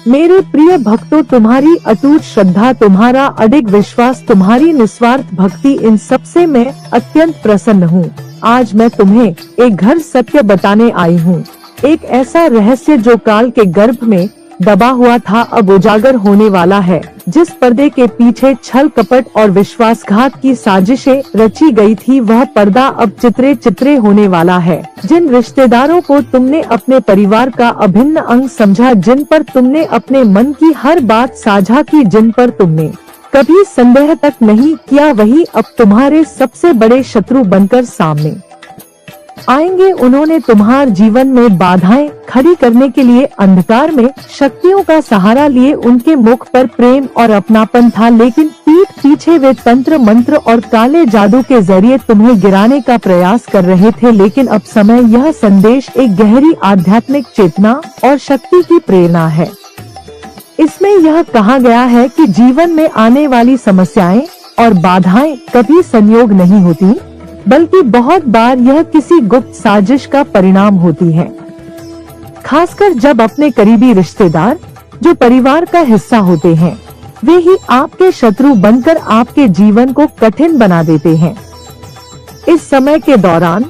मेरे प्रिय भक्तों, तुम्हारी अटूट श्रद्धा, तुम्हारा अडिग विश्वास, तुम्हारी निस्वार्थ भक्ति, इन सब से मैं अत्यंत प्रसन्न हूँ। आज मैं तुम्हें एक घर सत्य बताने आई हूँ। एक ऐसा रहस्य जो काल के गर्भ में दबा हुआ था, अब उजागर होने वाला है। जिस पर्दे के पीछे छल कपट और विश्वासघात की साजिशें रची गई थी, वह पर्दा अब चित्रे चित्रे होने वाला है। जिन रिश्तेदारों को तुमने अपने परिवार का अभिन्न अंग समझा, जिन पर तुमने अपने मन की हर बात साझा की, जिन पर तुमने कभी संदेह तक नहीं किया, वही अब तुम्हारे सबसे बड़े शत्रु बनकर सामने आएंगे। उन्होंने तुम्हारे जीवन में बाधाएं खड़ी करने के लिए अंधकार में शक्तियों का सहारा लिए। उनके मुख पर प्रेम और अपनापन था, लेकिन पीठ पीछे वे तंत्र मंत्र और काले जादू के जरिए तुम्हें गिराने का प्रयास कर रहे थे। लेकिन अब समय, यह संदेश एक गहरी आध्यात्मिक चेतना और शक्ति की प्रेरणा है। इसमें यह कहा गया है कि जीवन में आने वाली समस्याएं और बाधाएं कभी संयोग नहीं होती, बल्कि बहुत बार यह किसी गुप्त साजिश का परिणाम होती है। खासकर जब अपने करीबी रिश्तेदार, जो परिवार का हिस्सा होते हैं, वे ही आपके शत्रु बनकर आपके जीवन को कठिन बना देते हैं। इस समय के दौरान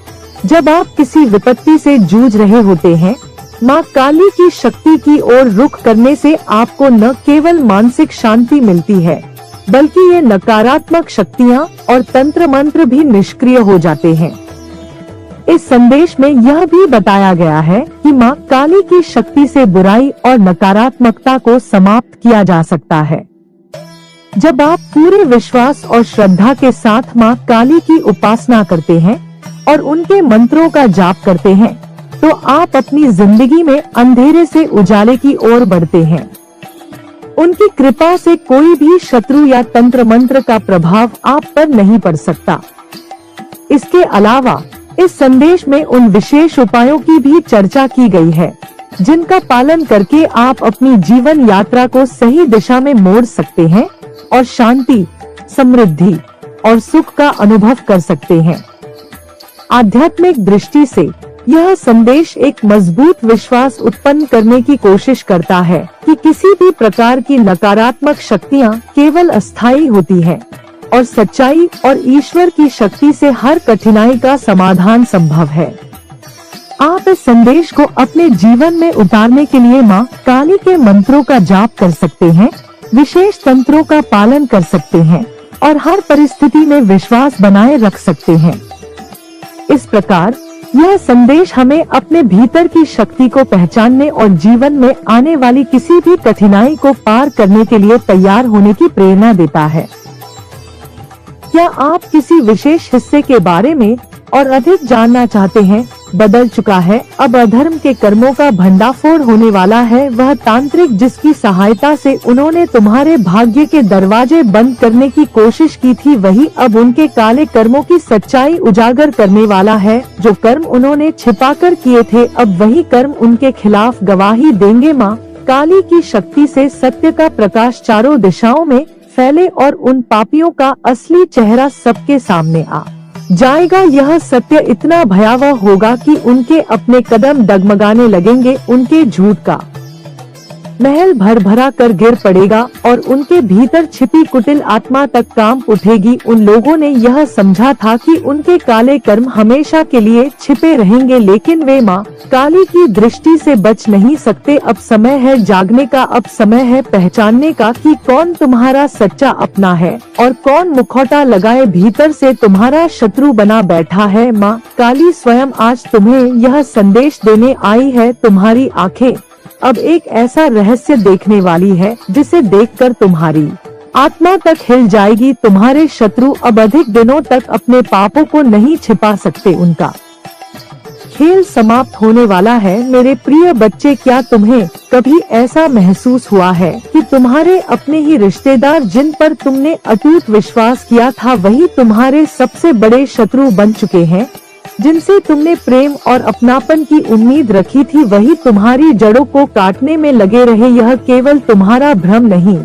जब आप किसी विपत्ति से जूझ रहे होते हैं, माँ काली की शक्ति की ओर रुख करने से आपको न केवल मानसिक शांति मिलती है, बल्कि ये नकारात्मक शक्तियाँ और तंत्र मंत्र भी निष्क्रिय हो जाते हैं। इस संदेश में यह भी बताया गया है कि माँ काली की शक्ति से बुराई और नकारात्मकता को समाप्त किया जा सकता है। जब आप पूरे विश्वास और श्रद्धा के साथ माँ काली की उपासना करते हैं और उनके मंत्रों का जाप करते हैं, तो आप अपनी जिंदगी में अंधेरे से उजाले की ओर बढ़ते हैं। उनकी कृपा से कोई भी शत्रु या तंत्र मंत्र का प्रभाव आप पर नहीं पड़ सकता। इसके अलावा इस संदेश में उन विशेष उपायों की भी चर्चा की गई है, जिनका पालन करके आप अपनी जीवन यात्रा को सही दिशा में मोड़ सकते हैं और शांति, समृद्धि और सुख का अनुभव कर सकते हैं। आध्यात्मिक दृष्टि से यह संदेश एक मजबूत विश्वास उत्पन्न करने की कोशिश करता है कि किसी भी प्रकार की नकारात्मक शक्तियाँ केवल अस्थायी होती हैं और सच्चाई और ईश्वर की शक्ति से हर कठिनाई का समाधान संभव है। आप इस संदेश को अपने जीवन में उतारने के लिए माँ काली के मंत्रों का जाप कर सकते हैं, विशेष तंत्रों का पालन कर सकते हैं और हर परिस्थिति में विश्वास बनाए रख सकते हैं। इस प्रकार यह संदेश हमें अपने भीतर की शक्ति को पहचानने और जीवन में आने वाली किसी भी कठिनाई को पार करने के लिए तैयार होने की प्रेरणा देता है। क्या आप किसी विशेष हिस्से के बारे में और अधिक जानना चाहते हैं? बदल चुका है, अब अधर्म के कर्मों का भंडाफोड़ होने वाला है। वह तांत्रिक जिसकी सहायता से उन्होंने तुम्हारे भाग्य के दरवाजे बंद करने की कोशिश की थी, वही अब उनके काले कर्मों की सच्चाई उजागर करने वाला है। जो कर्म उन्होंने छिपाकर किए थे, अब वही कर्म उनके खिलाफ गवाही देंगे। माँ काली की शक्ति से सत्य का प्रकाश चारों दिशाओं में फैले और उन पापियों का असली चेहरा सबके सामने आ जाएगा। यह सत्य इतना भयावह होगा कि उनके अपने कदम डगमगाने लगेंगे। उनके झूठ का महल भर भरा कर गिर पड़ेगा और उनके भीतर छिपी कुटिल आत्मा तक कांप उठेगी। उन लोगों ने यह समझा था कि उनके काले कर्म हमेशा के लिए छिपे रहेंगे, लेकिन वे माँ काली की दृष्टि से बच नहीं सकते। अब समय है जागने का, अब समय है पहचानने का कि कौन तुम्हारा सच्चा अपना है और कौन मुखौटा लगाए भीतर से तुम्हारा शत्रु बना बैठा है। माँ काली स्वयं आज तुम्हें यह संदेश देने आई है। तुम्हारी आंखें अब एक ऐसा रहस्य देखने वाली है जिसे देखकर तुम्हारी आत्मा तक हिल जाएगी। तुम्हारे शत्रु अब अधिक दिनों तक अपने पापों को नहीं छिपा सकते। उनका खेल समाप्त होने वाला है। मेरे प्रिय बच्चे, क्या तुम्हें कभी ऐसा महसूस हुआ है कि तुम्हारे अपने ही रिश्तेदार, जिन पर तुमने अटूट विश्वास किया था, वही तुम्हारे सबसे बड़े शत्रु बन चुके हैं? जिनसे तुमने प्रेम और अपनापन की उम्मीद रखी थी, वही तुम्हारी जड़ों को काटने में लगे रहे। यह केवल तुम्हारा भ्रम नहीं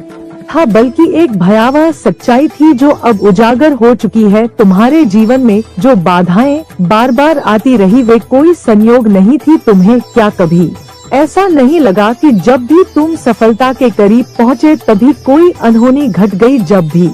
था, बल्कि एक भयावह सच्चाई थी जो अब उजागर हो चुकी है। तुम्हारे जीवन में जो बाधाएं बार बार आती रही, वे कोई संयोग नहीं थी। तुम्हें क्या कभी ऐसा नहीं लगा कि जब भी तुम सफलता के करीब पहुँचे तभी कोई अनहोनी घट गई, जब भी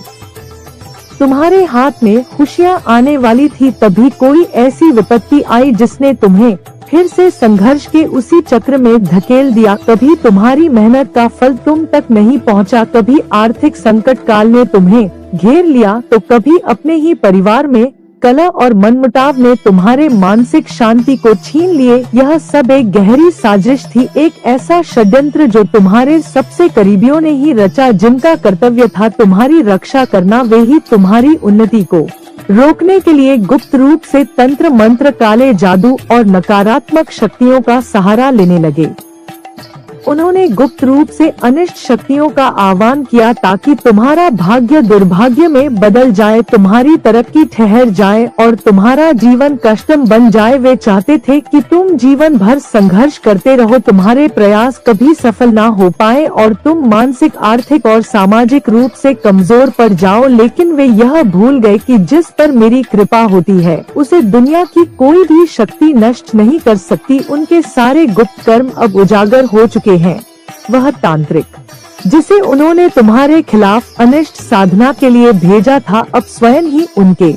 तुम्हारे हाथ में खुशियाँ आने वाली थी तभी कोई ऐसी विपत्ति आई जिसने तुम्हें फिर से संघर्ष के उसी चक्र में धकेल दिया। कभी तुम्हारी मेहनत का फल तुम तक नहीं पहुंचा, कभी आर्थिक संकट काल ने तुम्हें घेर लिया, तो कभी अपने ही परिवार में कलह और मनमुटाव ने तुम्हारे मानसिक शांति को छीन लिए। यह सब एक गहरी साजिश थी, एक ऐसा षड्यंत्र जो तुम्हारे सबसे करीबियों ने ही रचा, जिनका कर्तव्य था तुम्हारी रक्षा करना। वे ही तुम्हारी उन्नति को रोकने के लिए गुप्त रूप से तंत्र मंत्र, काले जादू और नकारात्मक शक्तियों का सहारा लेने लगे। उन्होंने गुप्त रूप से अनिष्ट शक्तियों का आह्वान किया ताकि तुम्हारा भाग्य दुर्भाग्य में बदल जाए, तुम्हारी तरक्की ठहर जाए और तुम्हारा जीवन कष्टम बन जाए। वे चाहते थे कि तुम जीवन भर संघर्ष करते रहो, तुम्हारे प्रयास कभी सफल ना हो पाए और तुम मानसिक, आर्थिक और सामाजिक रूप से कमजोर पड़ जाओ। लेकिन वे यह भूल गए कि जिस पर मेरी कृपा होती है उसे दुनिया की कोई भी शक्ति नष्ट नहीं कर सकती। उनके सारे गुप्त कर्म अब उजागर हो चुके हैं। वह तांत्रिक जिसे उन्होंने तुम्हारे खिलाफ अनिष्ट साधना के लिए भेजा था, अब स्वयं ही उनके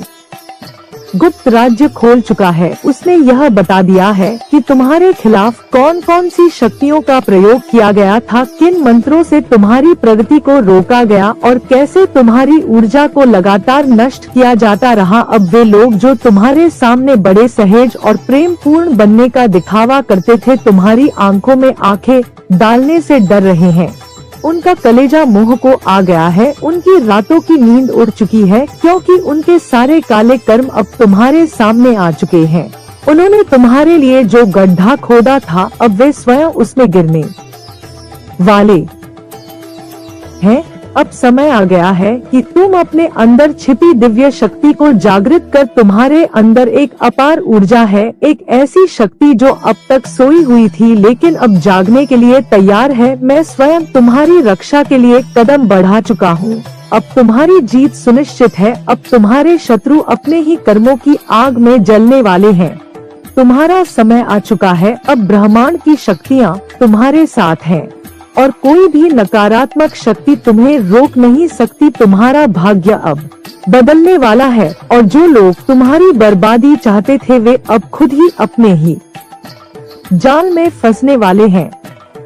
गुप्त राज्य खोल चुका है। उसने यह बता दिया है कि तुम्हारे खिलाफ कौन कौन सी शक्तियों का प्रयोग किया गया था, किन मंत्रों से तुम्हारी प्रगति को रोका गया और कैसे तुम्हारी ऊर्जा को लगातार नष्ट किया जाता रहा। अब वे लोग जो तुम्हारे सामने बड़े सहेज और प्रेम पूर्ण बनने का दिखावा करते थे, तुम्हारी आंखों में आंखें डालने से डर रहे हैं। उनका कलेजा मुंह को आ गया है, उनकी रातों की नींद उड़ चुकी है, क्योंकि उनके सारे काले कर्म अब तुम्हारे सामने आ चुके हैं। उन्होंने तुम्हारे लिए जो गड्ढा खोदा था, अब वे स्वयं उसमें गिरने वाले हैं। अब समय आ गया है कि तुम अपने अंदर छिपी दिव्य शक्ति को जागृत कर, तुम्हारे अंदर एक अपार ऊर्जा है, एक ऐसी शक्ति जो अब तक सोई हुई थी लेकिन अब जागने के लिए तैयार है। मैं स्वयं तुम्हारी रक्षा के लिए कदम बढ़ा चुका हूँ। अब तुम्हारी जीत सुनिश्चित है। अब तुम्हारे शत्रु अपने ही कर्मों की आग में जलने वाले हैं। तुम्हारा समय आ चुका है। अब ब्रह्मांड की शक्तियाँ तुम्हारे साथ हैं और कोई भी नकारात्मक शक्ति तुम्हें रोक नहीं सकती। तुम्हारा भाग्य अब बदलने वाला है और जो लोग तुम्हारी बर्बादी चाहते थे वे अब खुद ही अपने ही जाल में फंसने वाले हैं।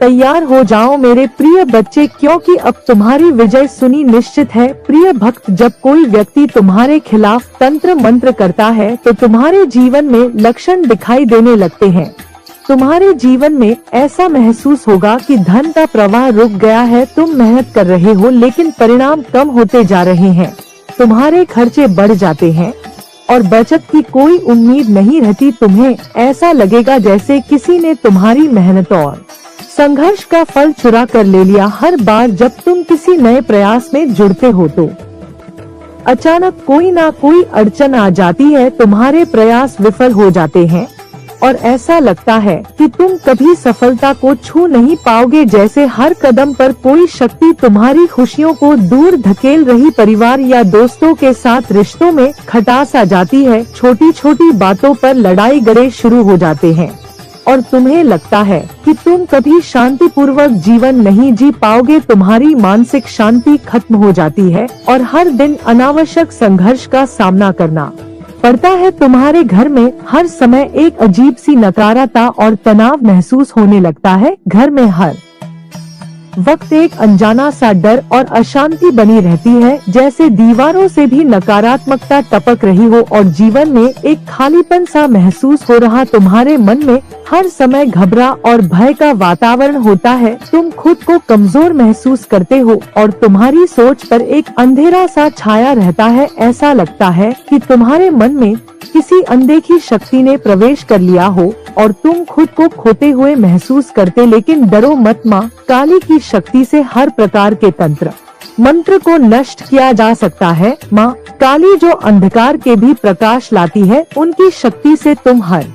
तैयार हो जाओ मेरे प्रिय बच्चे, क्योंकि अब तुम्हारी विजय सुनी निश्चित है। प्रिय भक्त, जब कोई व्यक्ति तुम्हारे खिलाफ तंत्र मंत्र करता है तो तुम्हारे जीवन में लक्षण दिखाई देने लगते हैं। तुम्हारे जीवन में ऐसा महसूस होगा कि धन का प्रवाह रुक गया है। तुम मेहनत कर रहे हो लेकिन परिणाम कम होते जा रहे हैं। तुम्हारे खर्चे बढ़ जाते हैं और बचत की कोई उम्मीद नहीं रहती। तुम्हें ऐसा लगेगा जैसे किसी ने तुम्हारी मेहनत और संघर्ष का फल चुरा कर ले लिया। हर बार जब तुम किसी नए प्रयास में जुड़ते हो तो अचानक कोई ना कोई अड़चन आ जाती है, तुम्हारे प्रयास विफल हो जाते हैं और ऐसा लगता है कि तुम कभी सफलता को छू नहीं पाओगे, जैसे हर कदम पर कोई शक्ति तुम्हारी खुशियों को दूर धकेल रही। परिवार या दोस्तों के साथ रिश्तों में खटास आ जाती है। छोटी छोटी बातों पर लड़ाई गड़े शुरू हो जाते हैं और तुम्हें लगता है कि तुम कभी शांतिपूर्वक जीवन नहीं जी पाओगे। तुम्हारी मानसिक शांति खत्म हो जाती है और हर दिन अनावश्यक संघर्ष का सामना करना पड़ता है। तुम्हारे घर में हर समय एक अजीब सी नकारात्मकता और तनाव महसूस होने लगता है। घर में हर वक्त एक अनजाना सा डर और अशांति बनी रहती है, जैसे दीवारों से भी नकारात्मकता टपक रही हो और जीवन में एक खालीपन सा महसूस हो रहा। तुम्हारे मन में हर समय घबरा और भय का वातावरण होता है। तुम खुद को कमजोर महसूस करते हो और तुम्हारी सोच पर एक अंधेरा सा छाया रहता है। ऐसा लगता है कि तुम्हारे मन में किसी अनदेखी शक्ति ने प्रवेश कर लिया हो और तुम खुद को खोते हुए महसूस करते। लेकिन डरो मत, माँ काली की शक्ति से हर प्रकार के तंत्र मंत्र को नष्ट किया जा सकता है। माँ काली जो अंधकार के भी प्रकाश लाती है, उनकी शक्ति से तुम हर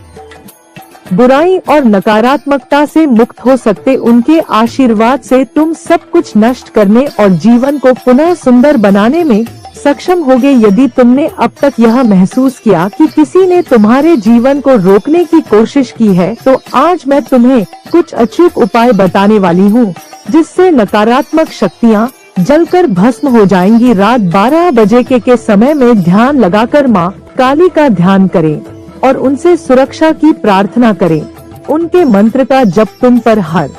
बुराई और नकारात्मकता से मुक्त हो सकते। उनके आशीर्वाद से तुम सब कुछ नष्ट करने और जीवन को पुनः सुंदर बनाने में सक्षम होगे। यदि तुमने अब तक यह महसूस किया कि किसी ने तुम्हारे जीवन को रोकने की कोशिश की है, तो आज मैं तुम्हें कुछ अचूक उपाय बताने वाली हूँ, जिससे नकारात्मक शक्तियाँ जलकर भस्म हो जाएंगी। रात 12 बजे के समय में ध्यान लगाकर माँ काली का ध्यान करें और उनसे सुरक्षा की प्रार्थना करें। उनके मंत्र का जप तुम पर हर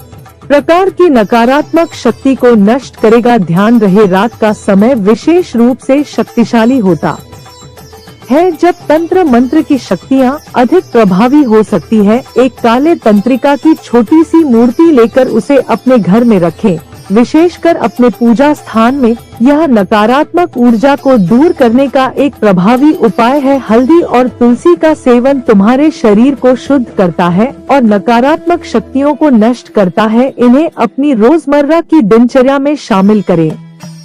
प्रकार की नकारात्मक शक्ति को नष्ट करेगा। ध्यान रहे, रात का समय विशेष रूप से शक्तिशाली होता है, जब तंत्र मंत्र की शक्तियाँ अधिक प्रभावी हो सकती है। एक काले तंत्रिका की छोटी सी मूर्ति लेकर उसे अपने घर में रखें, विशेषकर अपने पूजा स्थान में। यह नकारात्मक ऊर्जा को दूर करने का एक प्रभावी उपाय है। हल्दी और तुलसी का सेवन तुम्हारे शरीर को शुद्ध करता है और नकारात्मक शक्तियों को नष्ट करता है। इन्हें अपनी रोजमर्रा की दिनचर्या में शामिल करें।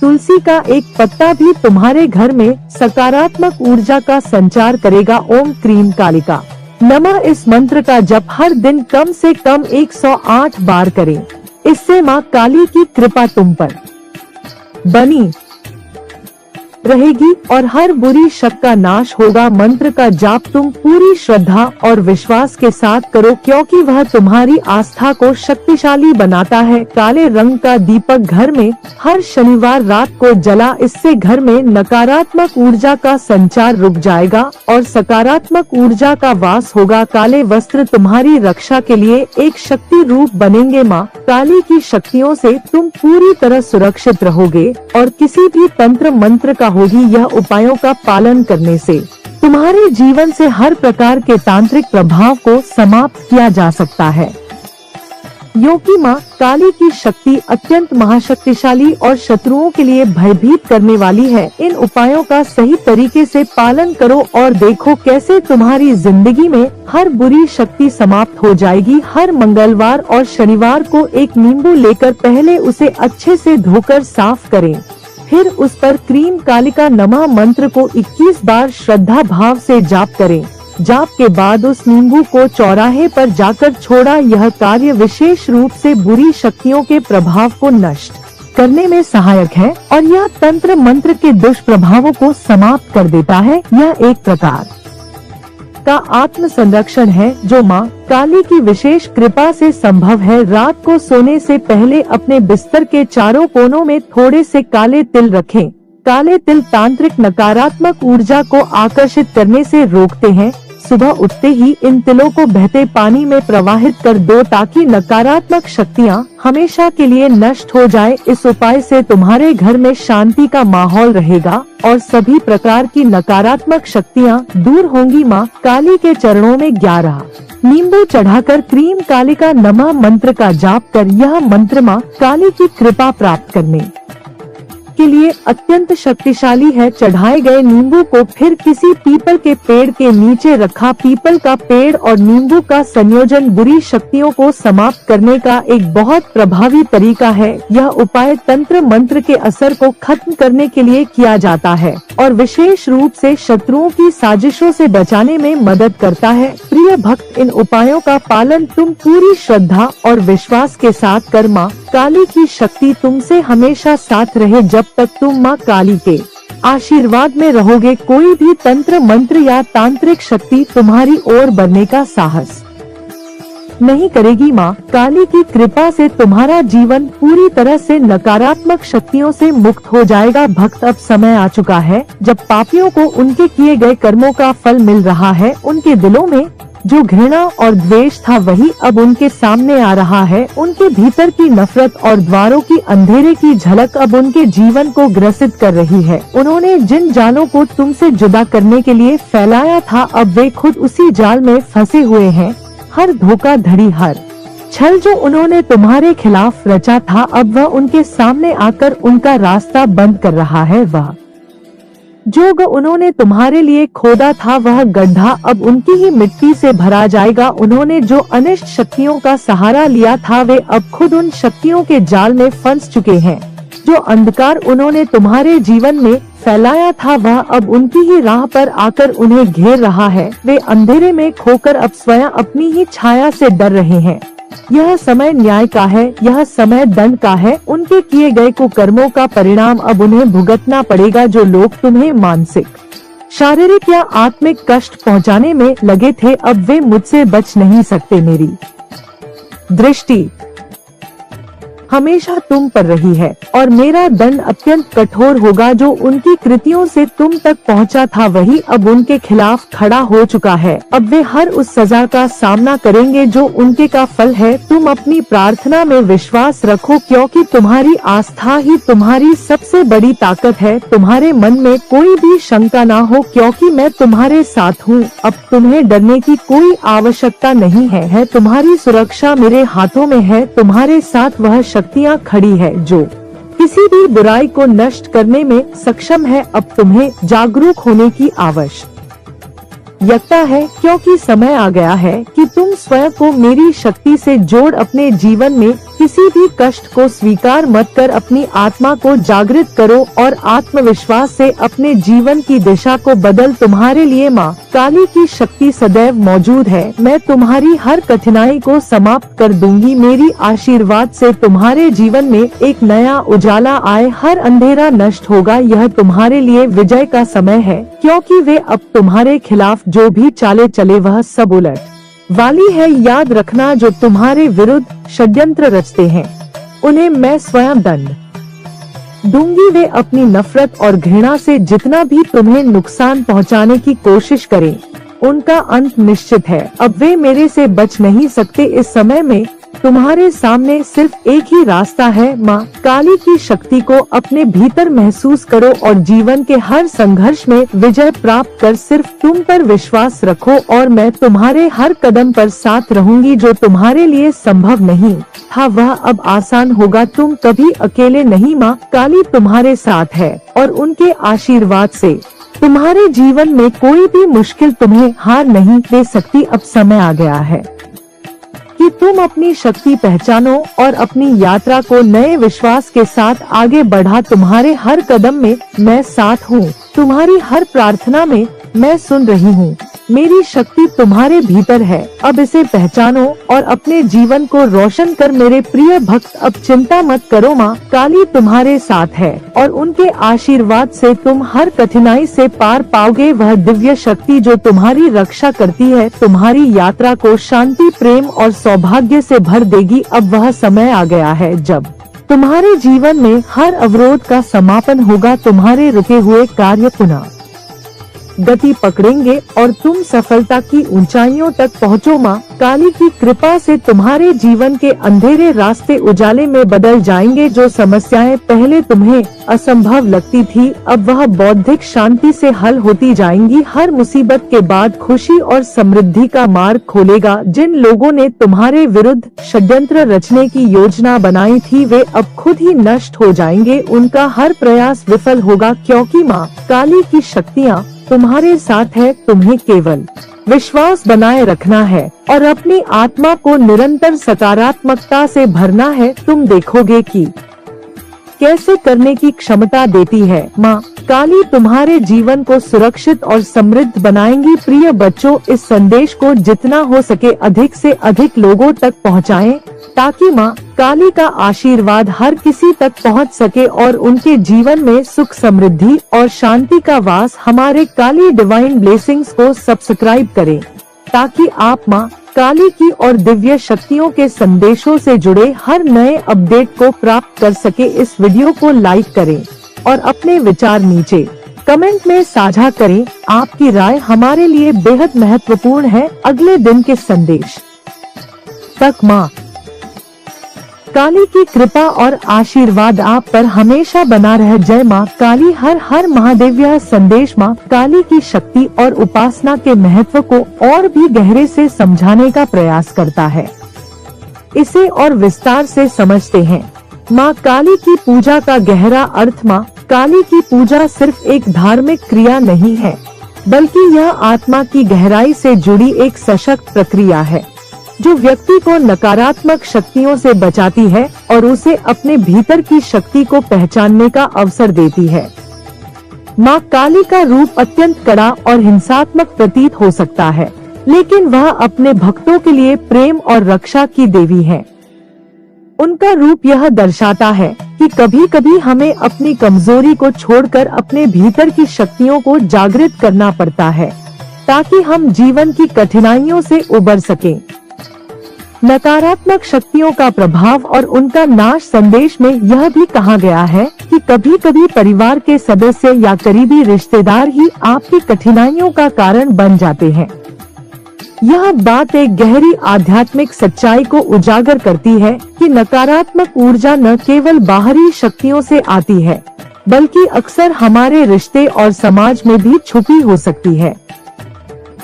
तुलसी का एक पत्ता भी तुम्हारे घर में सकारात्मक ऊर्जा का संचार करेगा। ओम क्रीम कालिका नमः इस मंत्र का जप हर दिन कम से कम 108 बार करें। इससे माँ काली की कृपा तुम पर बनी रहेगी और हर बुरी शक्ति का नाश होगा। मंत्र का जाप तुम पूरी श्रद्धा और विश्वास के साथ करो, क्योंकि वह तुम्हारी आस्था को शक्तिशाली बनाता है। काले रंग का दीपक घर में हर शनिवार रात को जला, इससे घर में नकारात्मक ऊर्जा का संचार रुक जाएगा और सकारात्मक ऊर्जा का वास होगा। काले वस्त्र तुम्हारी रक्षा के लिए एक शक्ति रूप बनेंगे। माँ काली की शक्तियों से तुम पूरी तरह सुरक्षित रहोगे और किसी भी तंत्र मंत्र का होगी। यह उपायों का पालन करने से तुम्हारे जीवन से हर प्रकार के तांत्रिक प्रभाव को समाप्त किया जा सकता है। योगी माँ काली की शक्ति अत्यंत महाशक्तिशाली और शत्रुओं के लिए भयभीत करने वाली है। इन उपायों का सही तरीके से पालन करो और देखो कैसे तुम्हारी जिंदगी में हर बुरी शक्ति समाप्त हो जाएगी। हर मंगलवार और शनिवार को एक नींबू लेकर पहले उसे अच्छे से धोकर साफ करें, फिर उस पर क्रीम कालिका नमः मंत्र को 21 बार श्रद्धा भाव से जाप करें। जाप के बाद उस नींबू को चौराहे पर जाकर छोड़ा। यह कार्य विशेष रूप से बुरी शक्तियों के प्रभाव को नष्ट करने में सहायक है और यह तंत्र मंत्र के दुष्प्रभावों को समाप्त कर देता है। यह एक प्रकार का आत्म संरक्षण है जो माँ काली की विशेष कृपा से संभव है। रात को सोने से पहले अपने बिस्तर के चारों कोनों में थोड़े से काले तिल रखें। काले तिल तांत्रिक नकारात्मक ऊर्जा को आकर्षित करने से रोकते हैं। सुबह उठते ही इन तिलों को बहते पानी में प्रवाहित कर दो, ताकि नकारात्मक शक्तियाँ हमेशा के लिए नष्ट हो जाए। इस उपाय से तुम्हारे घर में शांति का माहौल रहेगा और सभी प्रकार की नकारात्मक शक्तियाँ दूर होंगी। माँ काली के चरणों में 11 नींबू चढ़ाकर क्रीम कालिका नमः मंत्र का जाप कर यह मंत्र माँ काली की कृपा प्राप्त करने के लिए अत्यंत शक्तिशाली है। चढ़ाए गए नींबू को फिर किसी पीपल के पेड़ के नीचे रखा। पीपल का पेड़ और नींबू का संयोजन बुरी शक्तियों को समाप्त करने का एक बहुत प्रभावी तरीका है। यह उपाय तंत्र मंत्र के असर को खत्म करने के लिए किया जाता है और विशेष रूप से शत्रुओं की साजिशों से बचाने में मदद करता है। प्रिय भक्त, इन उपायों का पालन तुम पूरी श्रद्धा और विश्वास के साथ कर। माँ काली की शक्ति तुमसे हमेशा साथ रहे जब तक तुम माँ काली के आशीर्वाद में रहोगे। कोई भी तंत्र मंत्र या तांत्रिक शक्ति तुम्हारी ओर बढ़ने का साहस नहीं करेगी। माँ काली की कृपा से तुम्हारा जीवन पूरी तरह से नकारात्मक शक्तियों से मुक्त हो जाएगा। भक्त, अब समय आ चुका है जब पापियों को उनके किए गए कर्मों का फल मिल रहा है। उनके दिलों में जो घृणा और द्वेष था वही अब उनके सामने आ रहा है। उनके भीतर की नफरत और द्वारों की अंधेरे की झलक अब उनके जीवन को ग्रसित कर रही है। उन्होंने जिन जालों को तुमसे जुदा करने के लिए फैलाया था, अब वे खुद उसी जाल में फंसे हुए हैं। हर धोखाधड़ी, हर छल जो उन्होंने तुम्हारे खिलाफ रचा था, अब वह उनके सामने आकर उनका रास्ता बंद कर रहा है। वह जो उन्होंने तुम्हारे लिए खोदा था, वह गड्ढा अब उनकी ही मिट्टी से भरा जाएगा। उन्होंने जो अनिष्ट शक्तियों का सहारा लिया था, वे अब खुद उन शक्तियों के जाल में फंस चुके हैं। जो अंधकार उन्होंने तुम्हारे जीवन में फैलाया था, वह अब उनकी ही राह पर आकर उन्हें घेर रहा है। वे अंधेरे में खोकर अब स्वयं अपनी ही छाया से डर रहे हैं। यह समय न्याय का है, यह समय दंड का है। उनके किए गए कुकर्मों का परिणाम अब उन्हें भुगतना पड़ेगा। जो लोग तुम्हें मानसिक, शारीरिक या आत्मिक कष्ट पहुंचाने में लगे थे, अब वे मुझसे बच नहीं सकते। मेरी दृष्टि हमेशा तुम पर रही है और मेरा दंड अत्यंत कठोर होगा। जो उनकी कृतियों से तुम तक पहुंचा था, वही अब उनके खिलाफ खड़ा हो चुका है। अब वे हर उस सजा का सामना करेंगे जो उनके का फल है। तुम अपनी प्रार्थना में विश्वास रखो, क्योंकि तुम्हारी आस्था ही तुम्हारी सबसे बड़ी ताकत है। तुम्हारे मन में कोई भी शंका ना हो, क्योंकि मैं तुम्हारे साथ हूँ। अब तुम्हें डरने की कोई आवश्यकता नहीं है। तुम्हारी सुरक्षा मेरे हाथों में है। तुम्हारे साथ वह शक्तियाँ खड़ी है जो किसी भी बुराई को नष्ट करने में सक्षम है। अब तुम्हें जागरूक होने की आवश्यकता है, क्योंकि समय आ गया है कि तुम स्वयं को मेरी शक्ति से जोड़ अपने जीवन में किसी भी कष्ट को स्वीकार मत कर अपनी आत्मा को जागृत करो और आत्मविश्वास से अपने जीवन की दिशा को बदल। तुम्हारे लिए माँ काली की शक्ति सदैव मौजूद है। मैं तुम्हारी हर कठिनाई को समाप्त कर दूंगी। मेरी आशीर्वाद से तुम्हारे जीवन में एक नया उजाला आए, हर अंधेरा नष्ट होगा। यह तुम्हारे लिए विजय का समय है, क्योंकि वे अब तुम्हारे खिलाफ जो भी चाले चले वह सब उलट वाली है। याद रखना, जो तुम्हारे विरुद्ध षड्यंत्र रचते हैं उन्हें मैं स्वयं दंड दूंगी। वे अपनी नफरत और घृणा से जितना भी तुम्हें नुकसान पहुंचाने की कोशिश करें, उनका अंत निश्चित है। अब वे मेरे से बच नहीं सकते। इस समय में तुम्हारे सामने सिर्फ एक ही रास्ता है। माँ काली की शक्ति को अपने भीतर महसूस करो और जीवन के हर संघर्ष में विजय प्राप्त कर। सिर्फ तुम पर विश्वास रखो और मैं तुम्हारे हर कदम पर साथ रहूंगी। जो तुम्हारे लिए संभव नहीं था, वह अब आसान होगा। तुम कभी अकेले नहीं, माँ काली तुम्हारे साथ है और उनके आशीर्वाद से तुम्हारे जीवन में कोई भी मुश्किल तुम्हें हार नहीं दे सकती। अब समय आ गया है कि तुम अपनी शक्ति पहचानो और अपनी यात्रा को नए विश्वास के साथ आगे बढ़ा। तुम्हारे हर कदम में मैं साथ हूँ, तुम्हारी हर प्रार्थना में मैं सुन रही हूँ। मेरी शक्ति तुम्हारे भीतर है, अब इसे पहचानो और अपने जीवन को रोशन कर। मेरे प्रिय भक्त, अब चिंता मत करो, माँ काली तुम्हारे साथ है और उनके आशीर्वाद से तुम हर कठिनाई से पार पाओगे। वह दिव्य शक्ति जो तुम्हारी रक्षा करती है, तुम्हारी यात्रा को शांति, प्रेम और सौभाग्य से भर देगी। अब वह समय आ गया है जब तुम्हारे जीवन में हर अवरोध का समापन होगा। तुम्हारे रुके हुए कार्य पुनः गति पकड़ेंगे और तुम सफलता की ऊंचाइयों तक पहुँचो। माँ काली की कृपा से तुम्हारे जीवन के अंधेरे रास्ते उजाले में बदल जाएंगे। जो समस्याएं पहले तुम्हें असंभव लगती थी, अब वह बौद्धिक शांति से हल होती जाएंगी। हर मुसीबत के बाद खुशी और समृद्धि का मार्ग खोलेगा। जिन लोगों ने तुम्हारे विरुद्ध षड्यंत्र रचने की योजना बनाई थी, वे अब खुद ही नष्ट हो जाएंगे। उनका हर प्रयास विफल होगा, क्योंकि माँ काली की शक्तियाँ तुम्हारे साथ है। तुम्हें केवल विश्वास बनाए रखना है और अपनी आत्मा को निरंतर सकारात्मकता से भरना है। तुम देखोगे कि कैसे करने की क्षमता देती है। माँ काली तुम्हारे जीवन को सुरक्षित और समृद्ध बनाएंगी। प्रिय बच्चों, इस संदेश को जितना हो सके अधिक से अधिक लोगों तक पहुँचाएं, ताकि माँ काली का आशीर्वाद हर किसी तक पहुँच सके और उनके जीवन में सुख, समृद्धि और शांति का वास। हमारे काली डिवाइन ब्लेसिंग्स को सब्सक्राइब करें, ताकि आप माँ काली की और दिव्य शक्तियों के संदेशों से जुड़े हर नए अपडेट को प्राप्त कर सके। इस वीडियो को लाइक करें और अपने विचार नीचे कमेंट में साझा करें। आपकी राय हमारे लिए बेहद महत्वपूर्ण है। अगले दिन के संदेश तक माँ काली की कृपा और आशीर्वाद आप पर हमेशा बना रहे। जय माँ काली। हर हर महादेव। यह संदेश माँ काली की शक्ति और उपासना के महत्व को और भी गहरे से समझाने का प्रयास करता है। इसे और विस्तार से समझते हैं। माँ काली की पूजा का गहरा अर्थ। माँ काली की पूजा सिर्फ एक धार्मिक क्रिया नहीं है, बल्कि यह आत्मा की गहराई से जुड़ी एक सशक्त प्रक्रिया है, जो व्यक्ति को नकारात्मक शक्तियों से बचाती है और उसे अपने भीतर की शक्ति को पहचानने का अवसर देती है। माँ काली का रूप अत्यंत कड़ा और हिंसात्मक प्रतीत हो सकता है, लेकिन वह अपने भक्तों के लिए प्रेम और रक्षा की देवी है। उनका रूप यह दर्शाता है कि कभी कभी हमें अपनी कमजोरी को छोड़कर अपने भीतर की शक्तियों को जागृत करना पड़ता है, ताकि हम जीवन की कठिनाइयों से उबर सकें। नकारात्मक शक्तियों का प्रभाव और उनका नाश संदेश में यह भी कहा गया है कि कभी कभी परिवार के सदस्य या करीबी रिश्तेदार ही आपकी कठिनाइयों का कारण बन जाते हैं। यह बात एक गहरी आध्यात्मिक सच्चाई को उजागर करती है कि नकारात्मक ऊर्जा न केवल बाहरी शक्तियों से आती है, बल्कि अक्सर हमारे रिश्ते और समाज में भी छुपी हो सकती है।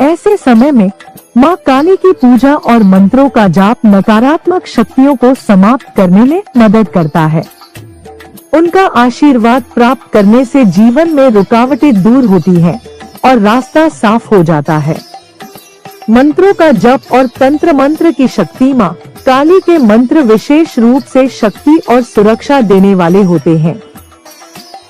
ऐसे समय में माँ काली की पूजा और मंत्रों का जाप नकारात्मक शक्तियों को समाप्त करने में मदद करता है। उनका आशीर्वाद प्राप्त करने से जीवन में रुकावटें दूर होती हैं और रास्ता साफ हो जाता है। मंत्रों का जप और तंत्र मंत्र की शक्ति माँ काली के मंत्र विशेष रूप से शक्ति और सुरक्षा देने वाले होते हैं।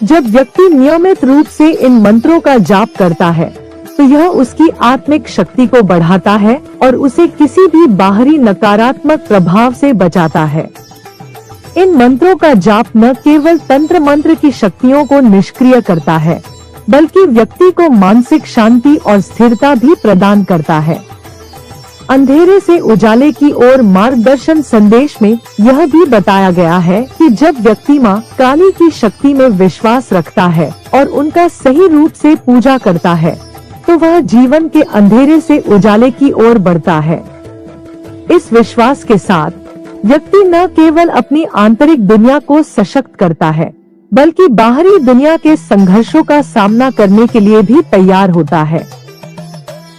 जब व्यक्ति नियमित रूप से इन मंत्रों का जाप करता है तो यह उसकी आत्मिक शक्ति को बढ़ाता है और उसे किसी भी बाहरी नकारात्मक प्रभाव से बचाता है। इन मंत्रों का जाप न केवल तंत्र मंत्र की शक्तियों को निष्क्रिय करता है, बल्कि व्यक्ति को मानसिक शांति और स्थिरता भी प्रदान करता है। अंधेरे से उजाले की ओर मार्गदर्शन संदेश में यह भी बताया गया है कि जब व्यक्ति माँ काली की शक्ति में विश्वास रखता है और उनका सही रूप से पूजा करता है तो वह जीवन के अंधेरे से उजाले की ओर बढ़ता है। इस विश्वास के साथ व्यक्ति न केवल अपनी आंतरिक दुनिया को सशक्त करता है, बल्कि बाहरी दुनिया के संघर्षों का सामना करने के लिए भी तैयार होता है।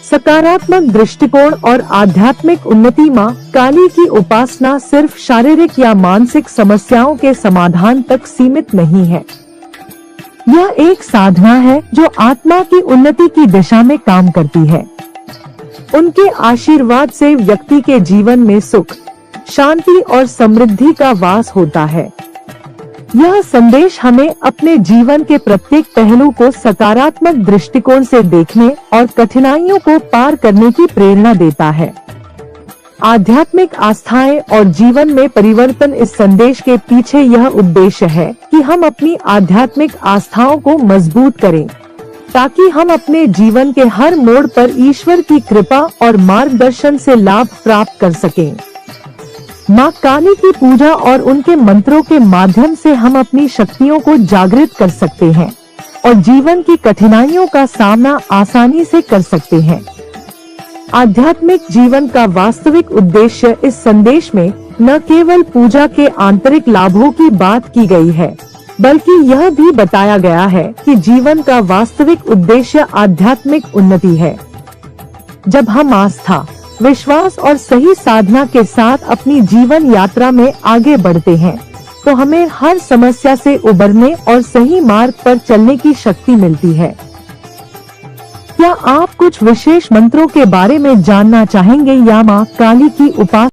सकारात्मक दृष्टिकोण और आध्यात्मिक उन्नति माँ काली की उपासना सिर्फ शारीरिक या मानसिक समस्याओं के समाधान तक सीमित नहीं है। यह एक साधना है जो आत्मा की उन्नति की दिशा में काम करती है। उनके आशीर्वाद से व्यक्ति के जीवन में सुख, शांति और समृद्धि का वास होता है। यह संदेश हमें अपने जीवन के प्रत्येक पहलू को सकारात्मक दृष्टिकोण से देखने और कठिनाइयों को पार करने की प्रेरणा देता है। आध्यात्मिक आस्थाएं और जीवन में परिवर्तन, इस संदेश के पीछे यह उद्देश्य है कि हम अपनी आध्यात्मिक आस्थाओं को मजबूत करें, ताकि हम अपने जीवन के हर मोड़ पर ईश्वर की कृपा और मार्गदर्शन से लाभ प्राप्त कर सकें। माँ काली की पूजा और उनके मंत्रों के माध्यम से हम अपनी शक्तियों को जागृत कर सकते हैं और जीवन की कठिनाइयों का सामना आसानी से कर सकते हैं। आध्यात्मिक जीवन का वास्तविक उद्देश्य, इस संदेश में न केवल पूजा के आंतरिक लाभों की बात की गई है, बल्कि यह भी बताया गया है कि जीवन का वास्तविक उद्देश्य आध्यात्मिक उन्नति है। जब हम आस्था, विश्वास और सही साधना के साथ अपनी जीवन यात्रा में आगे बढ़ते हैं तो हमें हर समस्या से उबरने और सही मार्ग पर चलने की शक्ति मिलती है। क्या आप कुछ विशेष मंत्रों के बारे में जानना चाहेंगे या माँ काली की उपासना